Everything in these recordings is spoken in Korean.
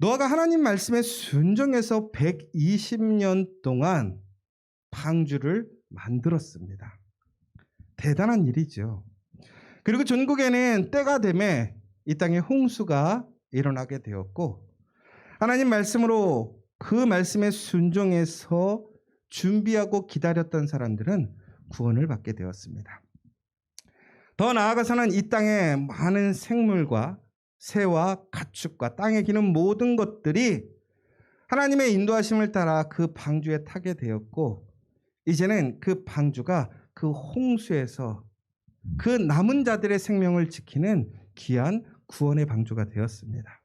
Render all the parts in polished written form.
노아가 하나님 말씀에 순종해서 120년 동안 방주를 만들었습니다. 대단한 일이죠. 그리고 전국에는 때가 되매 이 땅에 홍수가 일어나게 되었고, 하나님 말씀으로 그 말씀에 순종해서 준비하고 기다렸던 사람들은 구원을 받게 되었습니다. 더 나아가서는 이 땅에 많은 생물과 새와 가축과 땅에 기는 모든 것들이 하나님의 인도하심을 따라 그 방주에 타게 되었고, 이제는 그 방주가 그 홍수에서 그 남은 자들의 생명을 지키는 귀한 구원의 방주가 되었습니다.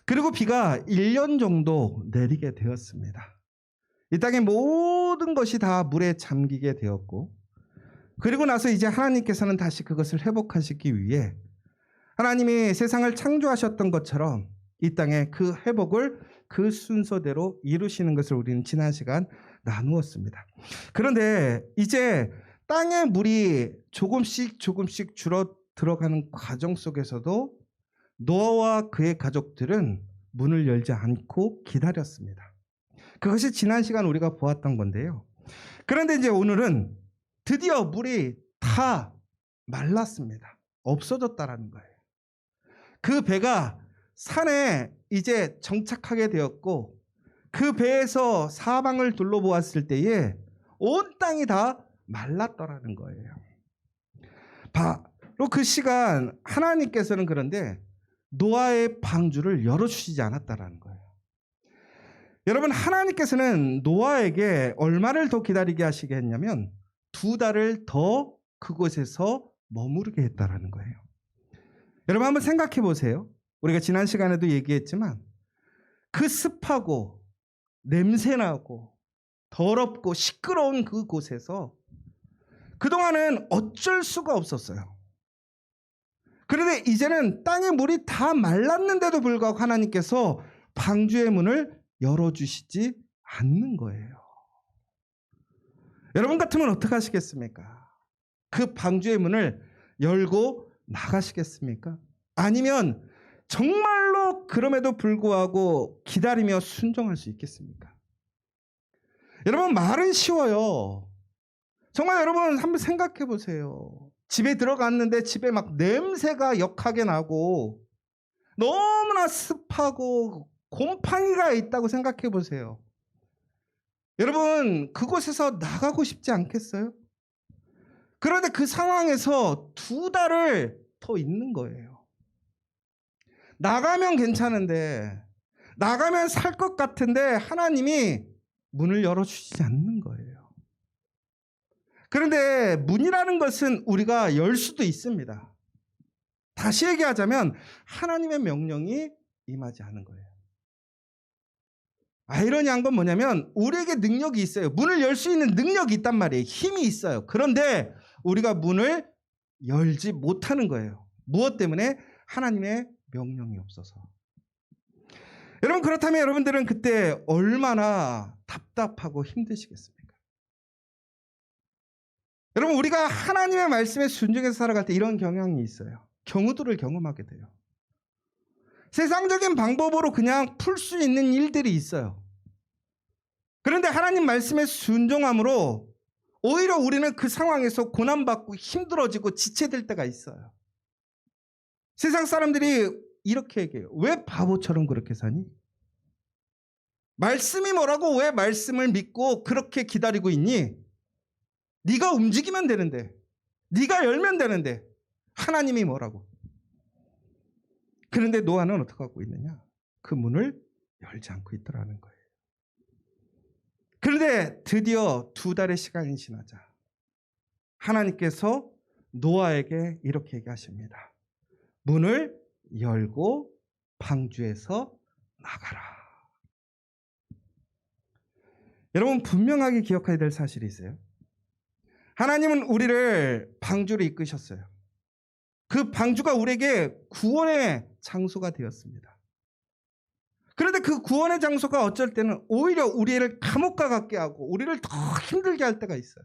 그리고 비가 1년 정도 내리게 되었습니다. 이 땅의 모든 것이 다 물에 잠기게 되었고, 그리고 나서 이제 하나님께서는 다시 그것을 회복하시기 위해 하나님이 세상을 창조하셨던 것처럼 이 땅에 그 회복을 그 순서대로 이루시는 것을 우리는 지난 시간 나누었습니다. 그런데 이제 땅의 물이 조금씩 줄어 들어가는 과정 속에서도 노아와 그의 가족들은 문을 열지 않고 기다렸습니다. 그것이 지난 시간 우리가 보았던 건데요. 그런데 이제 오늘은 드디어 물이 다 말랐습니다. 없어졌다라는 거예요. 그 배가 산에 이제 정착하게 되었고, 그 배에서 사방을 둘러보았을 때에 온 땅이 다 말랐더라는 거예요. 바로 그 시간 하나님께서는 그런데 노아의 방주를 열어주시지 않았다라는 거예요. 여러분, 하나님께서는 노아에게 얼마를 더 기다리게 하시게 했냐면 2달을 더 그곳에서 머무르게 했다라는 거예요. 여러분, 한번 생각해 보세요. 우리가 지난 시간에도 얘기했지만 그 습하고 냄새나고 더럽고 시끄러운 그곳에서 그동안은 어쩔 수가 없었어요. 그런데 이제는 땅의 물이 다 말랐는데도 불구하고 하나님께서 방주의 문을 열어주시지 않는 거예요. 여러분 같으면 어떻게 하시겠습니까? 그 방주의 문을 열고 나가시겠습니까? 아니면 정말로 그럼에도 불구하고 기다리며 순종할 수 있겠습니까? 여러분, 말은 쉬워요. 정말 여러분 한번 생각해 보세요. 집에 들어갔는데 집에 막 냄새가 역하게 나고 너무나 습하고 곰팡이가 있다고 생각해 보세요. 여러분, 그곳에서 나가고 싶지 않겠어요? 그런데 그 상황에서 2달을 더 있는 거예요. 나가면 괜찮은데, 나가면 살 것 같은데 하나님이 문을 열어주시지 않는 거예요. 그런데 문이라는 것은 우리가 열 수도 있습니다. 다시 얘기하자면 하나님의 명령이 임하지 않은 거예요. 아이러니한 건 뭐냐면 우리에게 능력이 있어요. 문을 열 수 있는 능력이 있단 말이에요. 힘이 있어요. 그런데 우리가 문을 열지 못하는 거예요. 무엇 때문에? 하나님의 명령이 없어서. 여러분, 그렇다면 여러분들은 그때 얼마나 답답하고 힘드시겠습니까? 여러분, 우리가 하나님의 말씀에 순종해서 살아갈 때 이런 경향이 있어요. 경우들을 경험하게 돼요. 세상적인 방법으로 그냥 풀 수 있는 일들이 있어요. 그런데 하나님 말씀에 순종함으로 오히려 우리는 그 상황에서 고난받고 힘들어지고 지체될 때가 있어요. 세상 사람들이 이렇게 얘기해요. 왜 바보처럼 그렇게 사니? 말씀이 뭐라고 왜 말씀을 믿고 그렇게 기다리고 있니? 네가 움직이면 되는데, 네가 열면 되는데 하나님이 뭐라고? 그런데 노아는 어떻게 하고 있느냐? 그 문을 열지 않고 있더라는 거예요. 그런데 드디어 2달의 시간이 지나자 하나님께서 노아에게 이렇게 얘기하십니다. 문을 열고 방주에서 나가라. 여러분, 분명하게 기억해야 될 사실이 있어요. 하나님은 우리를 방주로 이끄셨어요. 그 방주가 우리에게 구원의 장소가 되었습니다. 그런데 그 구원의 장소가 어쩔 때는 오히려 우리를 감옥과 같게 하고 우리를 더 힘들게 할 때가 있어요.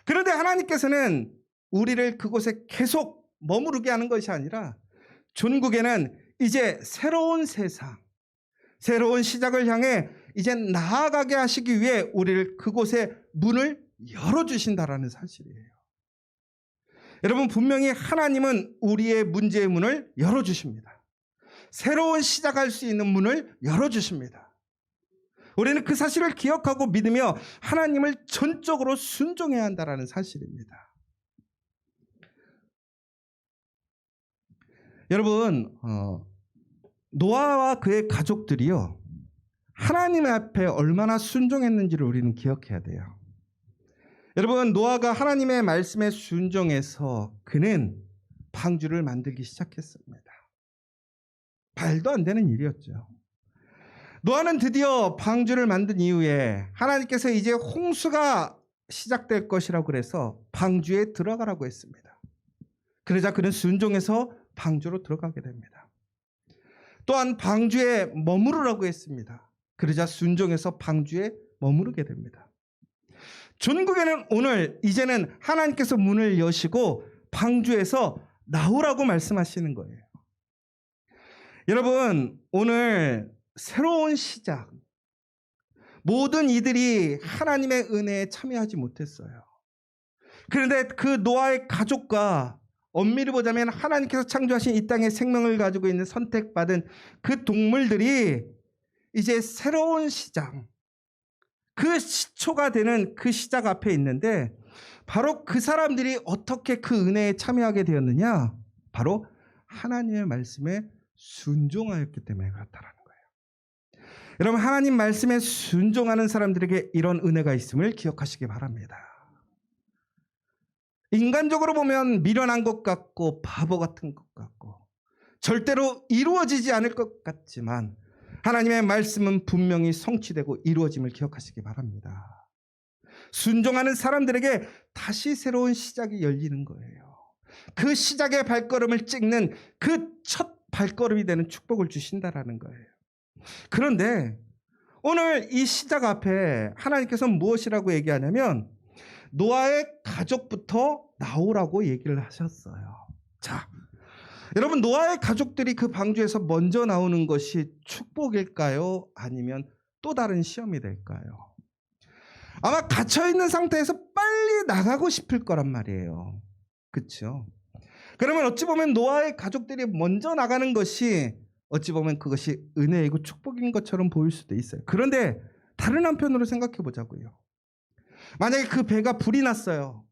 그런데 하나님께서는 우리를 그곳에 계속 머무르게 하는 것이 아니라 전국에는 이제 새로운 세상, 새로운 시작을 향해 이제 나아가게 하시기 위해 우리를 그곳에 문을 열어주신다라는 사실이에요. 여러분, 분명히 하나님은 우리의 문제의 문을 열어주십니다. 새로운 시작할 수 있는 문을 열어주십니다. 우리는 그 사실을 기억하고 믿으며 하나님을 전적으로 순종해야 한다는 사실입니다. 여러분, 노아와 그의 가족들이요, 하나님 앞에 얼마나 순종했는지를 우리는 기억해야 돼요. 여러분, 노아가 하나님의 말씀에 순종해서 그는 방주를 만들기 시작했습니다. 말도 안 되는 일이었죠. 노아는 드디어 방주를 만든 이후에 하나님께서 이제 홍수가 시작될 것이라고 그래서 방주에 들어가라고 했습니다. 그러자 그는 순종해서 방주로 들어가게 됩니다. 또한 방주에 머무르라고 했습니다. 그러자 순종해서 방주에 머무르게 됩니다. 전국에는 오늘 이제는 하나님께서 문을 여시고 방주에서 나오라고 말씀하시는 거예요. 여러분, 오늘 새로운 시작, 모든 이들이 하나님의 은혜에 참여하지 못했어요. 그런데 그 노아의 가족과 엄밀히 보자면 하나님께서 창조하신 이 땅에 생명을 가지고 있는 선택받은 그 동물들이 이제 새로운 시작, 그 시초가 되는 그 시작 앞에 있는데, 바로 그 사람들이 어떻게 그 은혜에 참여하게 되었느냐? 바로 하나님의 말씀에 순종하였기 때문에 그렇다라는 거예요. 여러분, 하나님 말씀에 순종하는 사람들에게 이런 은혜가 있음을 기억하시기 바랍니다. 인간적으로 보면 미련한 것 같고 바보 같은 것 같고 절대로 이루어지지 않을 것 같지만 하나님의 말씀은 분명히 성취되고 이루어짐을 기억하시기 바랍니다. 순종하는 사람들에게 다시 새로운 시작이 열리는 거예요. 그 시작의 발걸음을 찍는 그 첫 발걸음이 되는 축복을 주신다라는 거예요. 그런데 오늘 이 시작 앞에 하나님께서 무엇이라고 얘기하냐면 노아의 가족부터 나오라고 얘기를 하셨어요. 자, 여러분, 노아의 가족들이 그 방주에서 먼저 나오는 것이 축복일까요? 아니면 또 다른 시험이 될까요? 아마 갇혀있는 상태에서 빨리 나가고 싶을 거란 말이에요. 그렇죠? 그러면 어찌 보면 노아의 가족들이 먼저 나가는 것이 어찌 보면 그것이 은혜이고 축복인 것처럼 보일 수도 있어요. 그런데 다른 한편으로 생각해 보자고요. 만약에 그 배가 불이 났어요.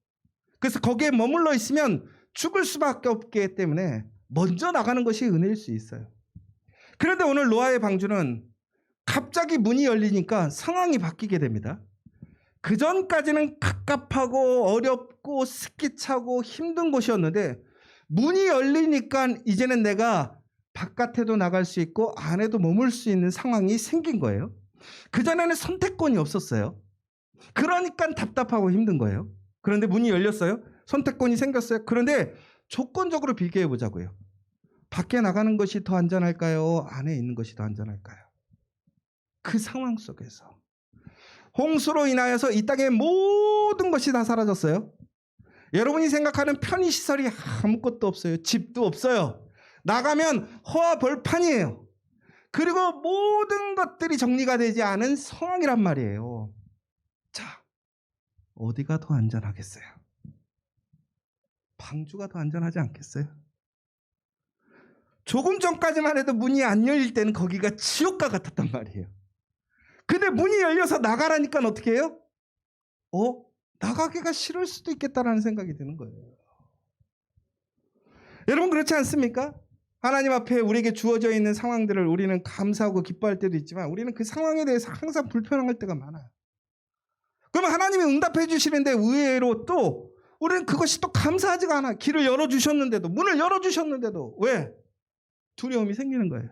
그래서 거기에 머물러 있으면 죽을 수밖에 없기 때문에 먼저 나가는 것이 은혜일 수 있어요. 그런데 오늘 노아의 방주는 갑자기 문이 열리니까 상황이 바뀌게 됩니다. 그 전까지는 갑갑하고 어렵고 스키차고 힘든 곳이었는데 문이 열리니까 이제는 내가 바깥에도 나갈 수 있고 안에도 머물 수 있는 상황이 생긴 거예요. 그전에는 선택권이 없었어요. 그러니까 답답하고 힘든 거예요. 그런데 문이 열렸어요. 선택권이 생겼어요. 그런데 조건적으로 비교해 보자고요. 밖에 나가는 것이 더 안전할까요? 안에 있는 것이 더 안전할까요? 그 상황 속에서 홍수로 인하여서 이 땅의 모든 것이 다 사라졌어요. 여러분이 생각하는 편의시설이 아무것도 없어요. 집도 없어요. 나가면 허와 벌판이에요. 그리고 모든 것들이 정리가 되지 않은 상황이란 말이에요. 자, 어디가 더 안전하겠어요? 방주가 더 안전하지 않겠어요? 조금 전까지만 해도 문이 안 열릴 때는 거기가 지옥과 같았단 말이에요. 근데 문이 열려서 나가라니까 어떻게 해요? 나가기가 싫을 수도 있겠다라는 생각이 드는 거예요. 여러분, 그렇지 않습니까? 하나님 앞에 우리에게 주어져 있는 상황들을 우리는 감사하고 기뻐할 때도 있지만 우리는 그 상황에 대해서 항상 불편할 때가 많아요. 그러면 하나님이 응답해 주시는데 의외로 또 우리는 그것이 또 감사하지가 않아요. 길을 열어주셨는데도, 문을 열어주셨는데도 왜? 두려움이 생기는 거예요.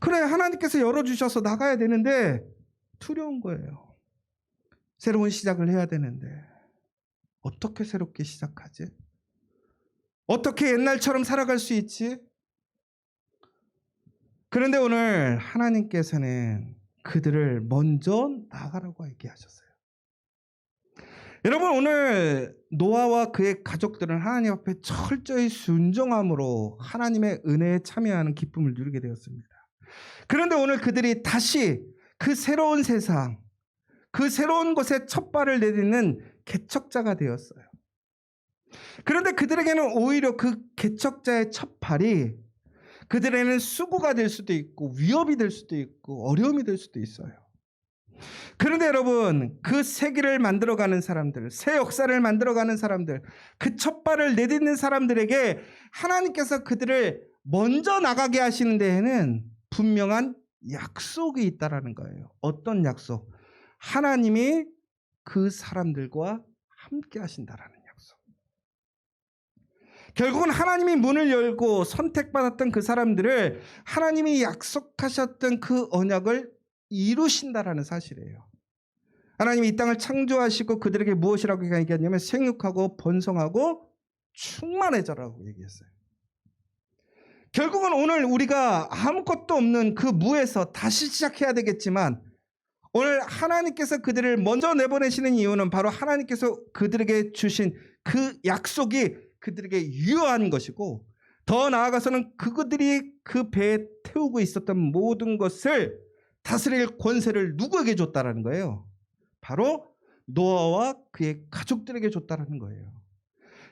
그래, 하나님께서 열어주셔서 나가야 되는데 두려운 거예요. 새로운 시작을 해야 되는데 어떻게 새롭게 시작하지? 어떻게 옛날처럼 살아갈 수 있지? 그런데 오늘 하나님께서는 그들을 먼저 나가라고 얘기하셨어요. 여러분, 오늘 노아와 그의 가족들은 하나님 앞에 철저히 순종함으로 하나님의 은혜에 참여하는 기쁨을 누리게 되었습니다. 그런데 오늘 그들이 다시 그 새로운 세상, 그 새로운 곳에 첫 발을 내딛는 개척자가 되었어요. 그런데 그들에게는 오히려 그 개척자의 첫 발이 그들에게는 수고가 될 수도 있고 위협이 될 수도 있고 어려움이 될 수도 있어요. 그런데 여러분, 그 세계를 만들어가는 사람들, 새 역사를 만들어가는 사람들, 그 첫 발을 내딛는 사람들에게 하나님께서 그들을 먼저 나가게 하시는 데에는 분명한 약속이 있다라는 거예요. 어떤 약속? 하나님이 그 사람들과 함께 하신다라는 약속. 결국은 하나님이 문을 열고 선택받았던 그 사람들을 하나님이 약속하셨던 그 언약을 이루신다라는 사실이에요. 하나님이 이 땅을 창조하시고 그들에게 무엇이라고 얘기했냐면 생육하고 번성하고 충만해져라고 얘기했어요. 결국은 오늘 우리가 아무것도 없는 그 무에서 다시 시작해야 되겠지만, 오늘 하나님께서 그들을 먼저 내보내시는 이유는 바로 하나님께서 그들에게 주신 그 약속이 그들에게 유효한 것이고, 더 나아가서는 그들이 그 배에 태우고 있었던 모든 것을 다스릴 권세를 누구에게 줬다라는 거예요? 바로 노아와 그의 가족들에게 줬다라는 거예요.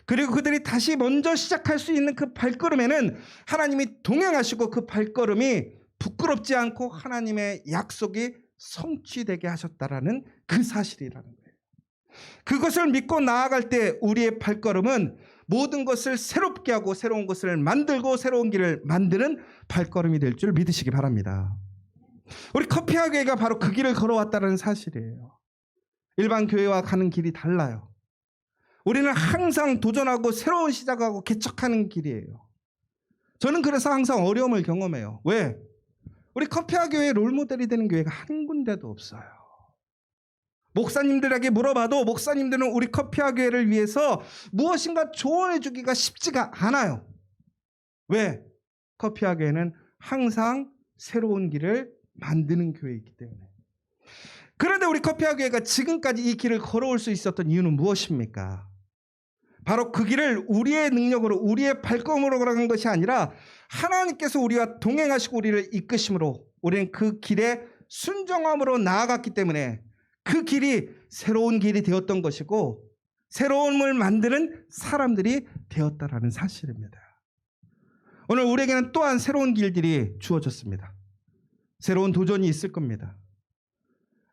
그리고 그들이 다시 먼저 시작할 수 있는 그 발걸음에는 하나님이 동행하시고 그 발걸음이 부끄럽지 않고 하나님의 약속이 성취되게 하셨다라는 그 사실이라는 거예요. 그것을 믿고 나아갈 때 우리의 발걸음은 모든 것을 새롭게 하고 새로운 것을 만들고 새로운 길을 만드는 발걸음이 될 줄 믿으시기 바랍니다. 우리 커피아 교회가 바로 그 길을 걸어왔다는 사실이에요. 일반 교회와 가는 길이 달라요. 우리는 항상 도전하고 새로운 시작하고 개척하는 길이에요. 저는 그래서 항상 어려움을 경험해요. 왜? 우리 커피아 교회의 롤모델이 되는 교회가 한 군데도 없어요. 목사님들에게 물어봐도 목사님들은 우리 커피아 교회를 위해서 무엇인가 조언해 주기가 쉽지가 않아요. 왜? 커피아 교회는 항상 새로운 길을 만드는 교회이기 때문에. 그런데 우리 커피아 교회가 지금까지 이 길을 걸어올 수 있었던 이유는 무엇입니까? 바로 그 길을 우리의 능력으로, 우리의 발걸음으로 걸어간 것이 아니라 하나님께서 우리와 동행하시고 우리를 이끄심으로 우리는 그 길에 순종함으로 나아갔기 때문에 그 길이 새로운 길이 되었던 것이고 새로움을 만드는 사람들이 되었다라는 사실입니다. 오늘 우리에게는 또한 새로운 길들이 주어졌습니다. 새로운 도전이 있을 겁니다.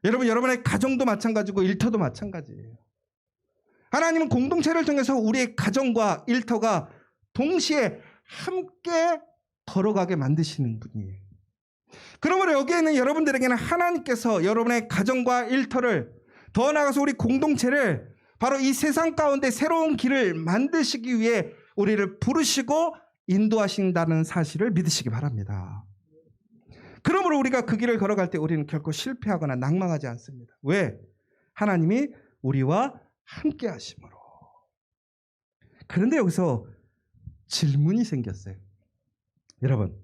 여러분, 여러분의 가정도 마찬가지고 일터도 마찬가지예요. 하나님은 공동체를 통해서 우리의 가정과 일터가 동시에 함께 걸어가게 만드시는 분이에요. 그러므로 여기에는 여러분들에게는 하나님께서 여러분의 가정과 일터를, 더 나아가서 우리 공동체를 바로 이 세상 가운데 새로운 길을 만드시기 위해 우리를 부르시고 인도하신다는 사실을 믿으시기 바랍니다. 그러므로 우리가 그 길을 걸어갈 때 우리는 결코 실패하거나 낭망하지 않습니다. 왜? 하나님이 우리와 함께 하심으로. 그런데 여기서 질문이 생겼어요. 여러분,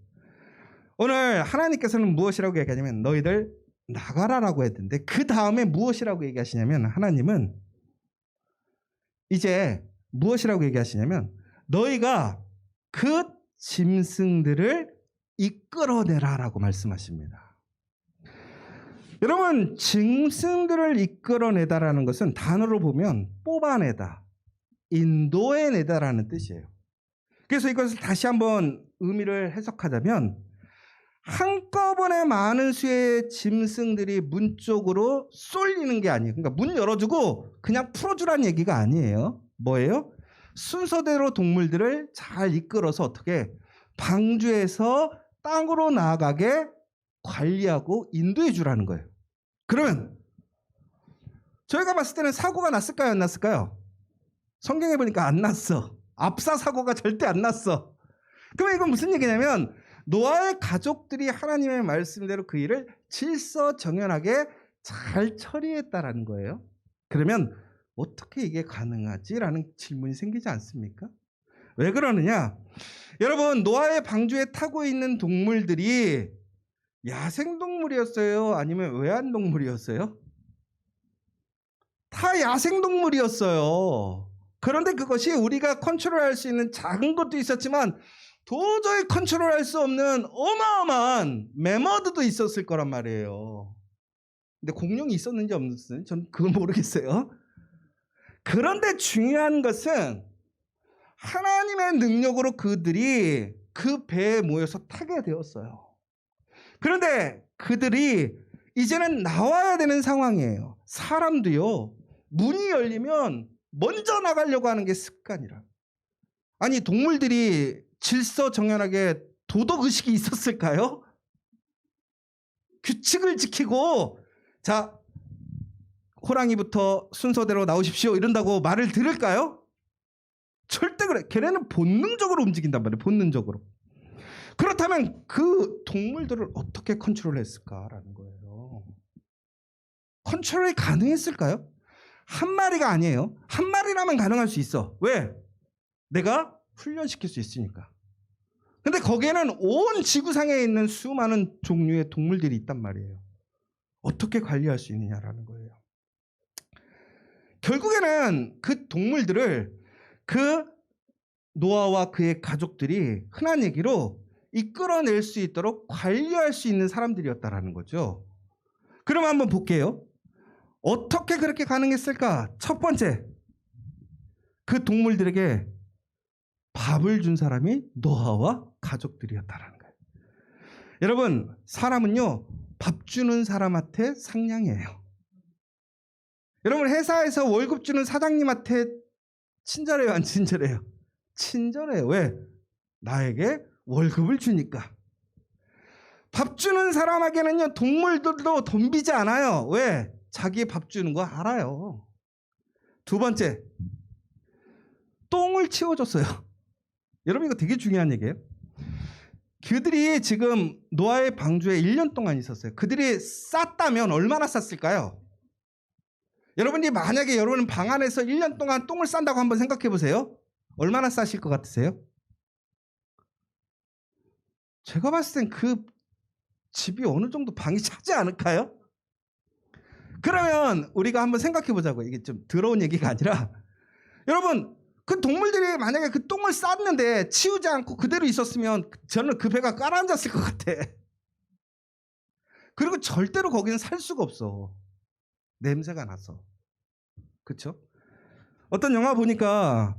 오늘 하나님께서는 무엇이라고 얘기하냐면 너희들 나가라라고 했는데 그 다음에 무엇이라고 얘기하시냐면 하나님은 이제 무엇이라고 얘기하시냐면 너희가 그 짐승들을 이끌어내라라고 말씀하십니다. 여러분, 짐승들을 이끌어내다라는 것은 단어로 보면 뽑아내다, 인도해내다라는 뜻이에요. 그래서 이것을 다시 한번 의미를 해석하자면 한꺼번에 많은 수의 짐승들이 문 쪽으로 쏠리는 게 아니에요. 그러니까 문 열어주고 그냥 풀어주라는 얘기가 아니에요. 뭐예요? 순서대로 동물들을 잘 이끌어서 어떻게 방주에서 땅으로 나아가게 관리하고 인도해 주라는 거예요. 그러면 저희가 봤을 때는 사고가 났을까요? 안 났을까요? 성경에 보니까 안 났어. 압사 사고가 절대 안 났어. 그러면 이건 무슨 얘기냐면 노아의 가족들이 하나님의 말씀대로 그 일을 질서정연하게 잘 처리했다라는 거예요. 그러면 어떻게 이게 가능하지라는 질문이 생기지 않습니까? 왜 그러느냐? 여러분, 노아의 방주에 타고 있는 동물들이 야생동물이었어요? 아니면 외환동물이었어요? 다 야생동물이었어요. 그런데 그것이 우리가 컨트롤할 수 있는 작은 것도 있었지만 도저히 컨트롤할 수 없는 어마어마한 매머드도 있었을 거란 말이에요. 근데 공룡이 있었는지 없는지 전 그건 모르겠어요. 그런데 중요한 것은 하나님의 능력으로 그들이 그 배에 모여서 타게 되었어요. 그런데 그들이 이제는 나와야 되는 상황이에요. 사람도요, 문이 열리면 먼저 나가려고 하는 게 습관이라. 아니, 동물들이 질서정연하게 도덕의식이 있었을까요? 규칙을 지키고, 자, 호랑이부터 순서대로 나오십시오 이런다고 말을 들을까요? 절대 그래. 걔네는 본능적으로 움직인단 말이에요. 본능적으로. 그렇다면 그 동물들을 어떻게 컨트롤했을까라는 거예요. 컨트롤이 가능했을까요? 한 마리가 아니에요. 한 마리라면 가능할 수 있어. 왜? 내가 훈련시킬 수 있으니까. 근데 거기에는 온 지구상에 있는 수많은 종류의 동물들이 있단 말이에요. 어떻게 관리할 수 있느냐라는 거예요. 결국에는 그 동물들을 그 노아와 그의 가족들이 흔한 얘기로 이끌어낼 수 있도록 관리할 수 있는 사람들이었다라는 거죠. 그럼 한번 볼게요. 어떻게 그렇게 가능했을까? 첫 번째, 그 동물들에게 밥을 준 사람이 노아와 가족들이었다라는 거예요. 여러분, 사람은요, 밥 주는 사람한테 상냥해요. 여러분, 회사에서 월급 주는 사장님한테 친절해요, 안 친절해요? 친절해요. 왜? 나에게 월급을 주니까. 밥 주는 사람에게는요, 동물들도 덤비지 않아요. 왜? 자기 밥 주는 거 알아요. 두 번째, 똥을 치워줬어요. 여러분, 이거 되게 중요한 얘기예요. 그들이 지금 노아의 방주에 1년 동안 있었어요. 그들이 쌌다면 얼마나 쌌을까요? 여러분이 만약에 여러분 방 안에서 1년 동안 똥을 싼다고 한번 생각해 보세요. 얼마나 싸실 것 같으세요? 제가 봤을 땐 그 집이 어느 정도 방이 차지 않을까요? 그러면 우리가 한번 생각해 보자고요. 이게 좀 더러운 얘기가 아니라, 여러분, 그 동물들이 만약에 그 똥을 쌌는데 치우지 않고 그대로 있었으면 저는 그 배가 깔아앉았을 것 같아. 그리고 절대로 거기는 살 수가 없어. 냄새가 나서. 그렇죠? 어떤 영화 보니까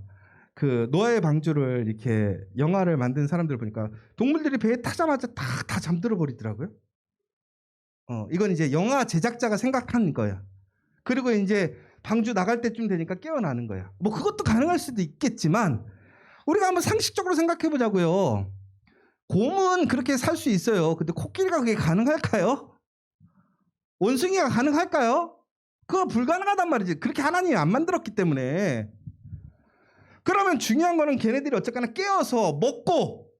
그 노아의 방주를 이렇게 영화를 만든 사람들 보니까 동물들이 배에 타자마자 다 잠들어 버리더라고요. 이건 이제 영화 제작자가 생각한 거야. 그리고 이제 방주 나갈 때쯤 되니까 깨어나는 거야. 뭐 그것도 가능할 수도 있겠지만 우리가 한번 상식적으로 생각해 보자고요. 곰은 그렇게 살 수 있어요. 근데 코끼리가 그게 가능할까요? 원숭이가 가능할까요? 그거 불가능하단 말이지. 그렇게 하나님이 안 만들었기 때문에. 그러면 중요한 거는 걔네들이 어쨌거나 깨어서 먹고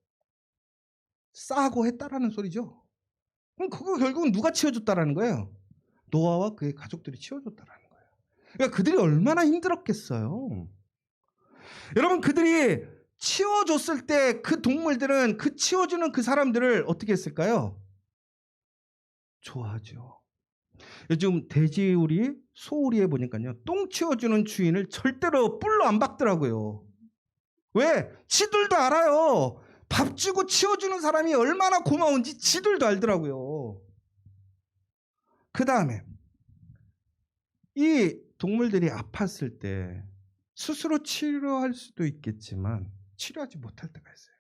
싸고 했다라는 소리죠. 그럼 그거 결국은 누가 치워줬다라는 거예요? 노아와 그의 가족들이 치워줬다라는 거예요. 그러니까 그들이 얼마나 힘들었겠어요. 여러분, 그들이 치워줬을 때 그 동물들은 그 치워주는 그 사람들을 어떻게 했을까요? 좋아하죠. 요즘 돼지우리, 소우리에 보니까요, 똥 치워주는 주인을 절대로 뿔로 안 박더라고요. 왜? 지들도 알아요. 밥 주고 치워주는 사람이 얼마나 고마운지 지들도 알더라고요. 그 다음에 이 동물들이 아팠을 때 스스로 치료할 수도 있겠지만 치료하지 못할 때가 있어요.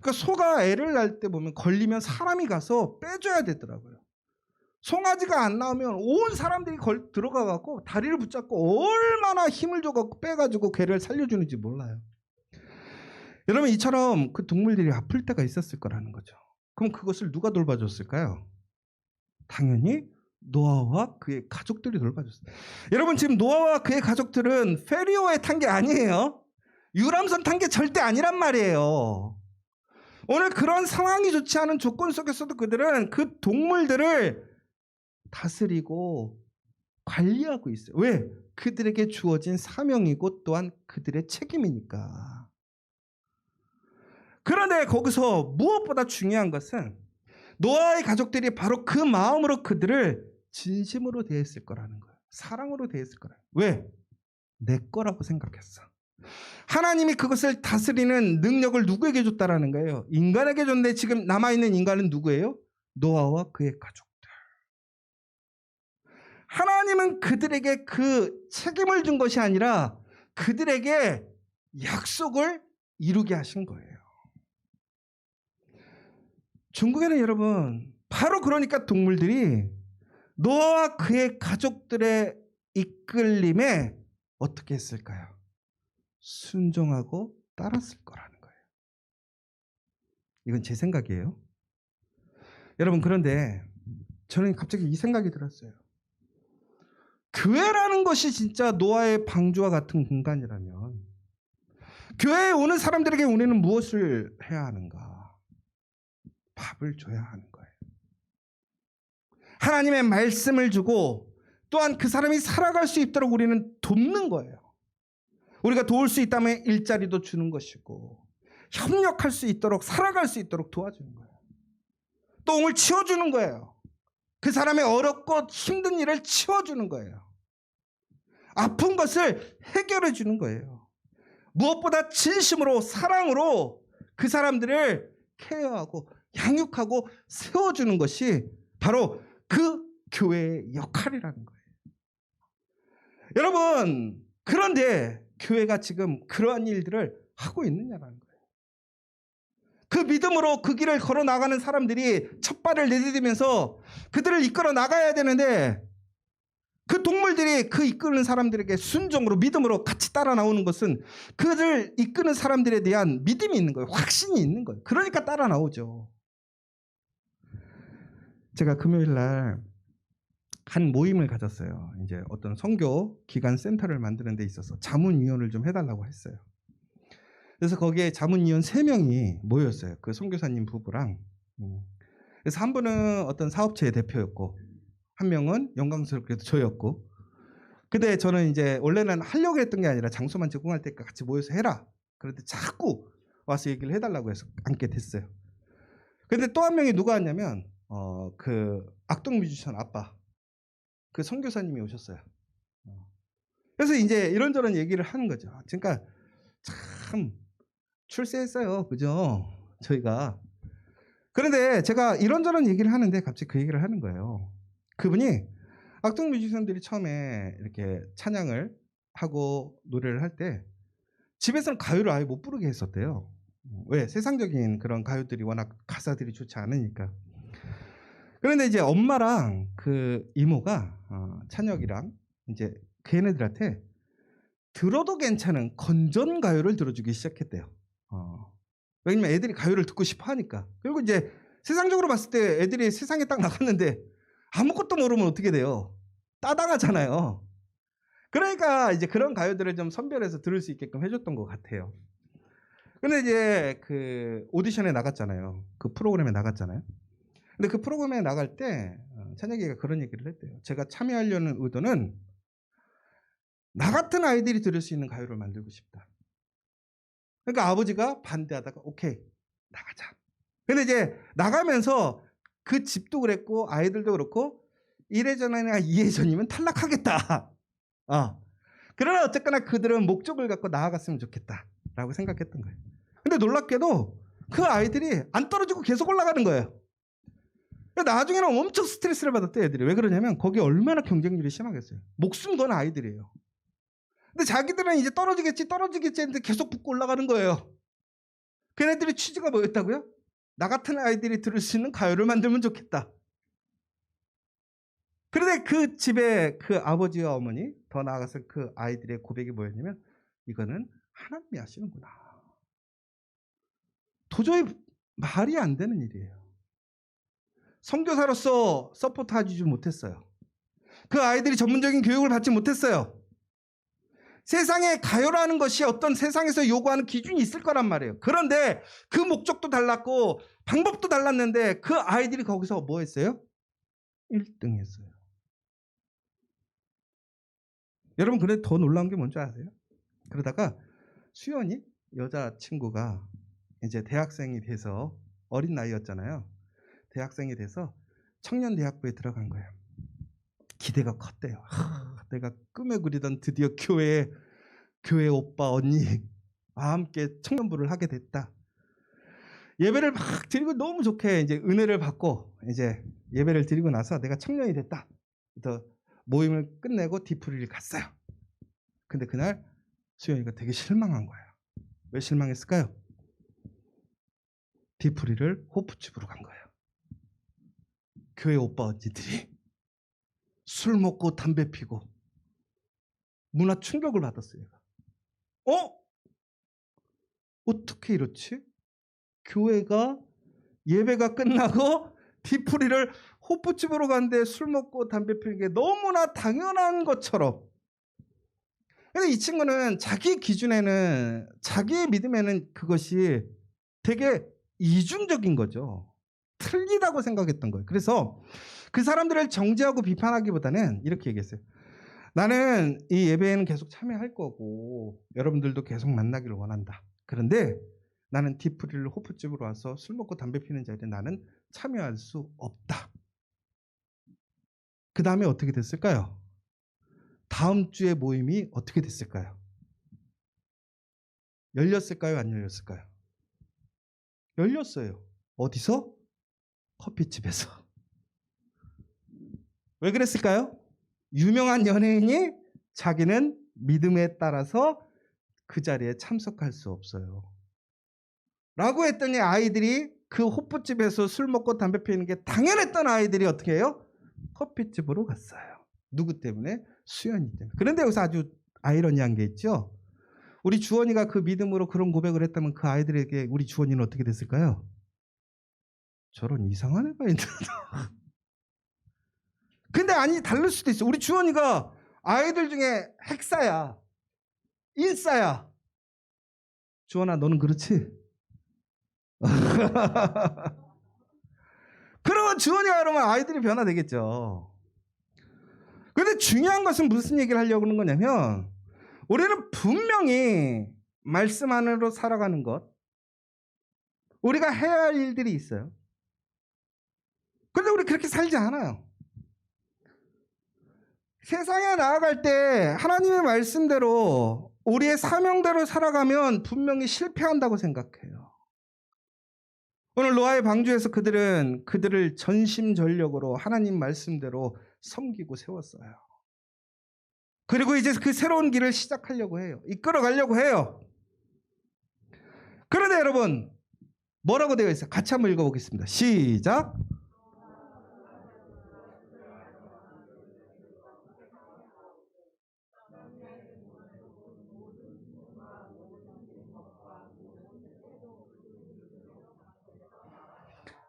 그러니까 소가 애를 낳을 때 보면 걸리면 사람이 가서 빼줘야 되더라고요. 송아지가 안 나오면 온 사람들이 들어가 갖고 다리를 붙잡고 얼마나 힘을 줘 갖고 빼가지고 걔를 살려주는지 몰라요. 여러분, 이처럼 그 동물들이 아플 때가 있었을 거라는 거죠. 그럼 그것을 누가 돌봐줬을까요? 당연히 노아와 그의 가족들이 돌봐줬어요. 여러분, 지금 노아와 그의 가족들은 페리오에 탄 게 아니에요. 유람선 탄 게 절대 아니란 말이에요. 오늘 그런 상황이 좋지 않은 조건 속에서도 그들은 그 동물들을 다스리고 관리하고 있어요. 왜? 그들에게 주어진 사명이고 또한 그들의 책임이니까. 그런데 거기서 무엇보다 중요한 것은 노아의 가족들이 바로 그 마음으로 그들을 진심으로 대했을 거라는 거예요. 사랑으로 대했을 거라. 왜? 내 거라고 생각했어. 하나님이 그것을 다스리는 능력을 누구에게 줬다라는 거예요? 인간에게 줬는데 지금 남아있는 인간은 누구예요? 노아와 그의 가족들. 하나님은 그들에게 그 책임을 준 것이 아니라 그들에게 약속을 이루게 하신 거예요. 중국에는 여러분 바로 그러니까 동물들이 노아와 그의 가족들의 이끌림에 어떻게 했을까요? 순종하고 따랐을 거라는 거예요. 이건 제 생각이에요. 여러분 그런데 저는 갑자기 이 생각이 들었어요. 교회라는 것이 진짜 노아의 방주와 같은 공간이라면 교회에 오는 사람들에게 우리는 무엇을 해야 하는가? 밥을 줘야 하는 거예요. 하나님의 말씀을 주고 또한 그 사람이 살아갈 수 있도록 우리는 돕는 거예요. 우리가 도울 수 있다면 일자리도 주는 것이고 협력할 수 있도록 살아갈 수 있도록 도와주는 거예요. 똥을 치워주는 거예요. 그 사람의 어렵고 힘든 일을 치워주는 거예요. 아픈 것을 해결해 주는 거예요. 무엇보다 진심으로 사랑으로 그 사람들을 케어하고 양육하고 세워주는 것이 바로 그 교회의 역할이라는 거예요. 여러분 그런데 교회가 지금 그러한 일들을 하고 있느냐라는 거예요. 그 믿음으로 그 길을 걸어 나가는 사람들이 첫 발을 내디디면서 그들을 이끌어 나가야 되는데 그 동물들이 그 이끄는 사람들에게 순종으로 믿음으로 같이 따라 나오는 것은 그들 이끄는 사람들에 대한 믿음이 있는 거예요. 확신이 있는 거예요. 그러니까 따라 나오죠. 제가 금요일 날 한 모임을 가졌어요. 이제 어떤 선교 기관 센터를 만드는 데 있어서 자문위원을 좀 해달라고 했어요. 그래서 거기에 자문위원 3명이 모였어요. 그 선교사님 부부랑. 그래서 한 분은 어떤 사업체의 대표였고 한 명은 영광스럽게도 저였고. 근데 저는 이제 원래는 하려고 했던 게 아니라 장소만 제공할 때까 같이 모여서 해라. 그런데 자꾸 와서 얘기를 해달라고 해서 앉게 됐어요. 근데 또 한 명이 누가 왔냐면 그 악동 뮤지션 아빠 그 선교사님이 오셨어요. 그래서 이제 이런저런 얘기를 하는 거죠. 그러니까 참 출세했어요. 그죠? 저희가. 그런데 제가 이런저런 얘기를 하는데 갑자기 그 얘기를 하는 거예요. 그분이 악동 뮤지션들이 처음에 이렇게 찬양을 하고 노래를 할 때 집에서는 가요를 아예 못 부르게 했었대요. 왜? 세상적인 그런 가요들이 워낙 가사들이 좋지 않으니까. 그런데 이제 엄마랑 그 이모가 찬혁이랑 이제 걔네들한테 들어도 괜찮은 건전 가요를 들어주기 시작했대요. 왜냐면 애들이 가요를 듣고 싶어 하니까. 그리고 이제 세상적으로 봤을 때 애들이 세상에 딱 나갔는데 아무것도 모르면 어떻게 돼요? 따당하잖아요. 그러니까 이제 그런 가요들을 좀 선별해서 들을 수 있게끔 해줬던 것 같아요. 근데 이제 그 오디션에 나갔잖아요. 그 프로그램에 나갔잖아요. 근데 그 프로그램에 나갈 때 찬혁이가 그런 얘기를 했대요. 제가 참여하려는 의도는 나 같은 아이들이 들을 수 있는 가요를 만들고 싶다. 그러니까 아버지가 반대하다가 오케이 나가자. 근데 이제 나가면서 그 집도 그랬고 아이들도 그렇고 1회전이나 2회전이면 탈락하겠다. 그러나 어쨌거나 그들은 목적을 갖고 나아갔으면 좋겠다라고 생각했던 거예요. 근데 놀랍게도 그 아이들이 안 떨어지고 계속 올라가는 거예요. 나중에는 엄청 스트레스를 받았대 애들이. 왜 그러냐면 거기 얼마나 경쟁률이 심하겠어요. 목숨 건 아이들이에요. 근데 자기들은 이제 떨어지겠지 했는데 계속 붙고 올라가는 거예요. 걔네들의 취지가 뭐였다고요? 나 같은 아이들이 들을 수 있는 가요를 만들면 좋겠다. 그런데 그 집에 그 아버지와 어머니, 더 나아가서 그 아이들의 고백이 뭐였냐면 이거는 하나님이 하시는구나. 도저히 말이 안 되는 일이에요. 선교사로서 서포트하지 못했어요. 그 아이들이 전문적인 교육을 받지 못했어요. 세상에 가요라는 것이 어떤 세상에서 요구하는 기준이 있을 거란 말이에요. 그런데 그 목적도 달랐고 방법도 달랐는데 그 아이들이 거기서 뭐 했어요? 1등 했어요. 여러분 근데 더 놀라운 게 뭔지 아세요? 그러다가 수연이 여자친구가 이제 대학생이 돼서 어린 나이였잖아요. 대학생이 돼서 청년대학부에 들어간 거예요. 기대가 컸대요. 내가 꿈에 그리던 드디어 교회 오빠 언니와 함께 청년부를 하게 됐다. 예배를 막 드리고 너무 좋게 이제 은혜를 받고 이제 예배를 드리고 나서 내가 청년이 됐다. 그래서 모임을 끝내고 디프리를 갔어요. 근데 그날 수연이가 되게 실망한 거예요. 왜 실망했을까요? 디프리를 호프집으로 간 거예요. 교회 오빠 언니들이 술 먹고 담배 피고 문화 충격을 받았어요. 어떻게 이렇지? 교회가 예배가 끝나고 디프리를 호프집으로 갔는데 술 먹고 담배 피는 게 너무나 당연한 것처럼. 근데 이 친구는 자기 기준에는, 자기의 믿음에는 그것이 되게 이중적인 거죠. 틀리다고 생각했던 거예요. 그래서 그 사람들을 정죄하고 비판하기보다는 이렇게 얘기했어요. 나는 이 예배에는 계속 참여할 거고 여러분들도 계속 만나기를 원한다. 그런데 나는 디프리를 호프집으로 와서 술 먹고 담배 피는 자리에 나는 참여할 수 없다. 그 다음에 어떻게 됐을까요? 다음 주에 모임이 어떻게 됐을까요? 열렸을까요? 안 열렸을까요? 열렸어요. 어디서? 커피집에서. 왜 그랬을까요? 유명한 연예인이 자기는 믿음에 따라서 그 자리에 참석할 수 없어요. 라고 했더니 아이들이 그 호프집에서 술 먹고 담배 피우는 게 당연했던 아이들이 어떻게 해요? 커피집으로 갔어요. 누구 때문에? 수연이 때문에. 그런데 여기서 아주 아이러니한 게 있죠. 우리 주원이가 그 믿음으로 그런 고백을 했다면 그 아이들에게 우리 주원이는 어떻게 됐을까요? 저런 이상한 애가 있는데. 근데 아니, 다를 수도 있어. 우리 주원이가 아이들 중에 핵사야, 인싸야. 주원아, 너는 그렇지? 그러면 주원이가 그러면 아이들이 변화되겠죠. 그런데 중요한 것은 무슨 얘기를 하려고 하는 거냐면, 우리는 분명히 말씀 안으로 살아가는 것, 우리가 해야 할 일들이 있어요. 그런데 우리 그렇게 살지 않아요. 세상에 나아갈 때 하나님의 말씀대로 우리의 사명대로 살아가면 분명히 실패한다고 생각해요. 오늘 노아의 방주에서 그들을 전심전력으로 하나님 말씀대로 섬기고 세웠어요. 그리고 이제 그 새로운 길을 시작하려고 해요. 이끌어가려고 해요. 그런데 여러분, 뭐라고 되어 있어요? 같이 한번 읽어보겠습니다. 시작.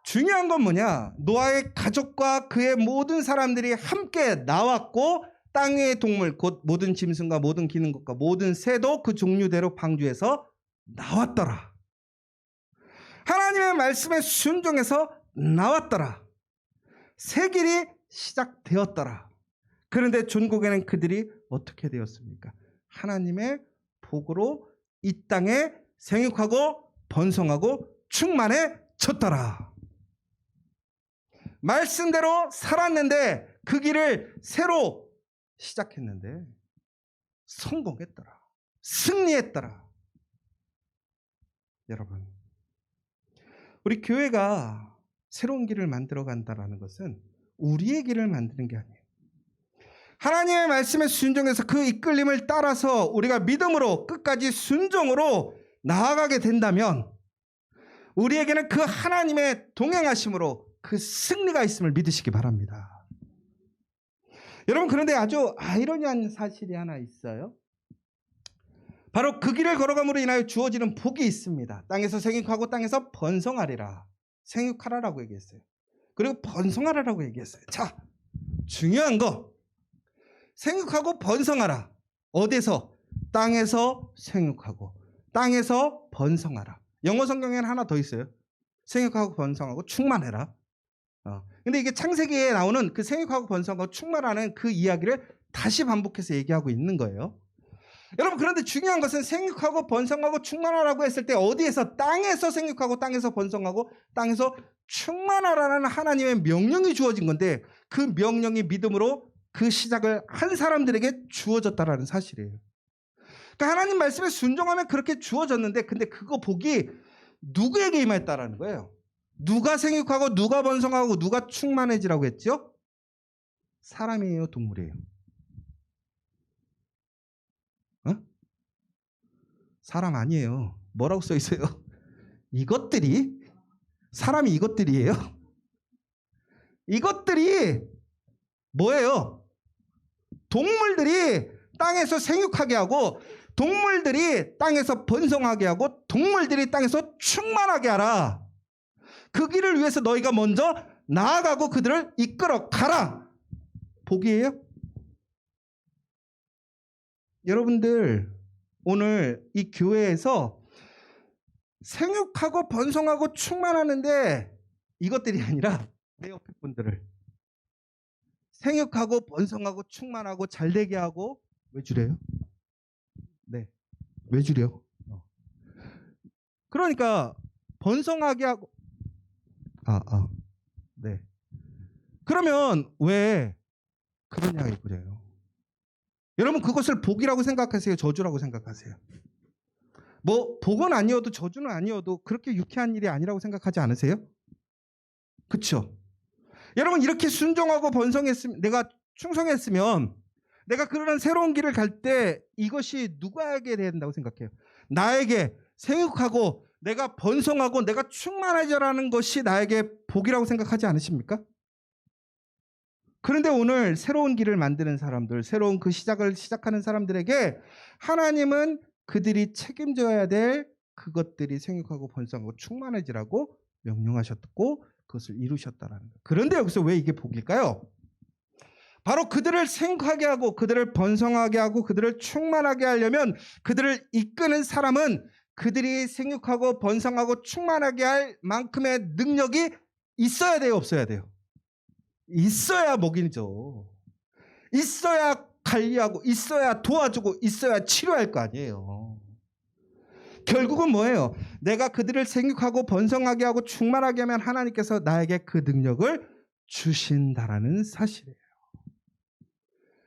중요한 건 뭐냐? 노아의 가족과 그의 모든 사람들이 함께 나왔고 땅 위의 동물 곧 모든 짐승과 모든 기는 것과 모든 새도 그 종류대로 방주에서 나왔더라. 하나님의 말씀에 순종해서 나왔더라. 새 길이 시작되었더라. 그런데 존국에는 그들이 어떻게 되었습니까? 하나님의 복으로 이 땅에 생육하고 번성하고 충만해졌더라. 말씀대로 살았는데 그 길을 새로 시작했는데 성공했더라. 승리했더라. 여러분, 우리 교회가 새로운 길을 만들어 간다라는 것은 우리의 길을 만드는 게 아니에요. 하나님의 말씀에 순종해서 그 이끌림을 따라서 우리가 믿음으로 끝까지 순종으로 나아가게 된다면 우리에게는 그 하나님의 동행하심으로 그 승리가 있음을 믿으시기 바랍니다. 여러분, 그런데 아주 아이러니한 사실이 하나 있어요. 바로 그 길을 걸어감으로 인하여 주어지는 복이 있습니다. 땅에서 생육하고 땅에서 번성하리라. 생육하라라고 얘기했어요. 그리고 번성하라라고 얘기했어요. 자, 중요한 거, 생육하고 번성하라. 어디서? 땅에서 생육하고 땅에서 번성하라. 영어 성경에는 하나 더 있어요. 생육하고 번성하고 충만해라. 근데 이게 창세기에 나오는 그 생육하고 번성하고 충만하는 그 이야기를 다시 반복해서 얘기하고 있는 거예요. 여러분, 그런데 중요한 것은 생육하고 번성하고 충만하라고 했을 때 어디에서? 땅에서 생육하고 땅에서 번성하고 땅에서 충만하라는 하나님의 명령이 주어진 건데 그 명령이 믿음으로 그 시작을 한 사람들에게 주어졌다라는 사실이에요. 그러니까 하나님 말씀에 순종하면 그렇게 주어졌는데, 근데 그거 복이 누구에게 임했다라는 거예요. 누가 생육하고 누가 번성하고 누가 충만해지라고 했죠? 사람이에요, 동물이에요? 사람 아니에요. 뭐라고 써 있어요? 이것들이? 사람이 이것들이에요? 이것들이 뭐예요? 동물들이 땅에서 생육하게 하고, 동물들이 땅에서 번성하게 하고, 동물들이 땅에서 충만하게 하라. 그 길을 위해서 너희가 먼저 나아가고 그들을 이끌어 가라. 복이에요? 여러분들 오늘 이 교회에서 생육하고 번성하고 충만하는데, 이것들이 아니라 내 옆에 분들을 생육하고 번성하고 충만하고 잘되게 하고, 왜 주래요? 네, 왜 주래요? 그러니까 번성하게 하고, 네. 그러면 왜 그러냐 이거예요. 여러분 그것을 복이라고 생각하세요? 저주라고 생각하세요? 뭐 복은 아니어도 저주는 아니어도 그렇게 유쾌한 일이 아니라고 생각하지 않으세요? 그렇죠? 여러분 이렇게 순종하고 번성했으면, 내가 충성했으면, 내가 그런 새로운 길을 갈 때 이것이 누구에게 된다고 생각해요? 나에게 생육하고 내가 번성하고 내가 충만해져라는 것이 나에게 복이라고 생각하지 않으십니까? 그런데 오늘 새로운 길을 만드는 사람들, 새로운 그 시작을 시작하는 사람들에게 하나님은 그들이 책임져야 될 그것들이 생육하고 번성하고 충만해지라고 명령하셨고 그것을 이루셨다라는 거예요. 그런데 여기서 왜 이게 복일까요? 바로 그들을 생육하게 하고 그들을 번성하게 하고 그들을 충만하게 하려면 그들을 이끄는 사람은 그들이 생육하고 번성하고 충만하게 할 만큼의 능력이 있어야 돼요, 없어야 돼요? 있어야 먹이죠. 있어야 관리하고, 있어야 도와주고, 있어야 치료할 거 아니에요. 결국은 뭐예요? 내가 그들을 생육하고 번성하게 하고 충만하게 하면 하나님께서 나에게 그 능력을 주신다라는 사실이에요.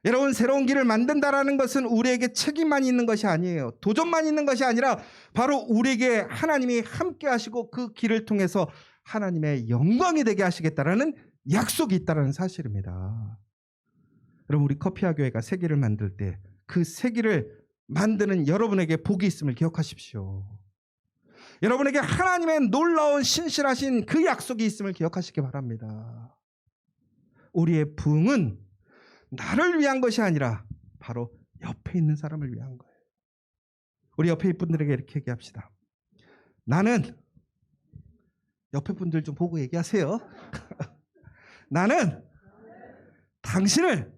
여러분 새로운 길을 만든다라는 것은 우리에게 책임만 있는 것이 아니에요. 도전만 있는 것이 아니라 바로 우리에게 하나님이 함께 하시고 그 길을 통해서 하나님의 영광이 되게 하시겠다라는 약속이 있다는 사실입니다. 여러분 우리 커피아 교회가 세기를 만들 때 그 세기를 만드는 여러분에게 복이 있음을 기억하십시오. 여러분에게 하나님의 놀라운 신실하신 그 약속이 있음을 기억하시기 바랍니다. 우리의 부흥은 나를 위한 것이 아니라 바로 옆에 있는 사람을 위한 거예요. 우리 옆에 있는 분들에게 이렇게 얘기합시다. 나는, 옆에 분들 좀 보고 얘기하세요. 나는 당신을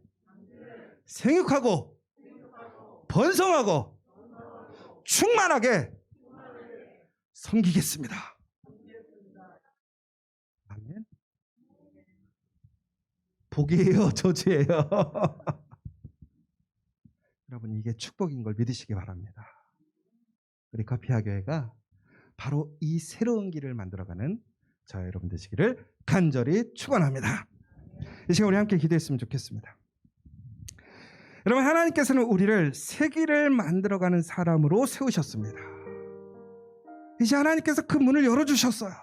생육하고 번성하고 충만하게 섬기겠습니다. 아멘. 복이에요, 저주예요? 여러분 이게 축복인 걸 믿으시기 바랍니다. 우리 커피아 교회가 바로 이 새로운 길을 만들어가는 저와 여러분 되시기를 간절히 축원합니다. 이 시간 우리 함께 기도했으면 좋겠습니다. 여러분 하나님께서는 우리를 새 길을 만들어가는 사람으로 세우셨습니다. 이제 하나님께서 그 문을 열어주셨어요.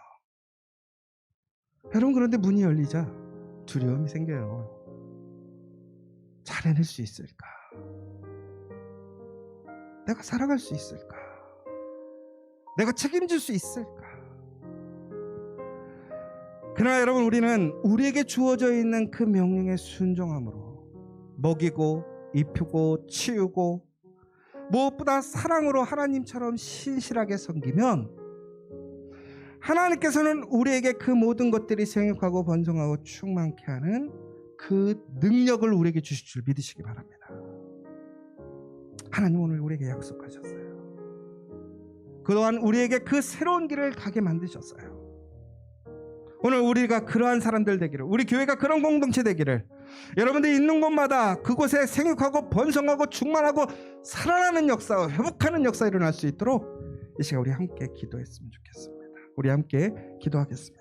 여러분 그런데 문이 열리자 두려움이 생겨요. 잘 해낼 수 있을까? 내가 살아갈 수 있을까? 내가 책임질 수 있을까? 그러나 여러분 우리는 우리에게 주어져 있는 그 명령에 순종함으로 먹이고 입히고 치우고 무엇보다 사랑으로 하나님처럼 신실하게 섬기면 하나님께서는 우리에게 그 모든 것들이 생육하고 번성하고 충만케 하는 그 능력을 우리에게 주실 줄 믿으시기 바랍니다. 하나님 오늘 우리에게 약속하셨어요. 그동안 우리에게 그 새로운 길을 가게 만드셨어요. 오늘 우리가 그러한 사람들 되기를, 우리 교회가 그런 공동체 되기를, 여러분들이 있는 곳마다 그곳에 생육하고 번성하고 충만하고 살아나는 역사, 회복하는 역사 일어날 수 있도록 이 시간 우리 함께 기도했으면 좋겠습니다. 우리 함께 기도하겠습니다.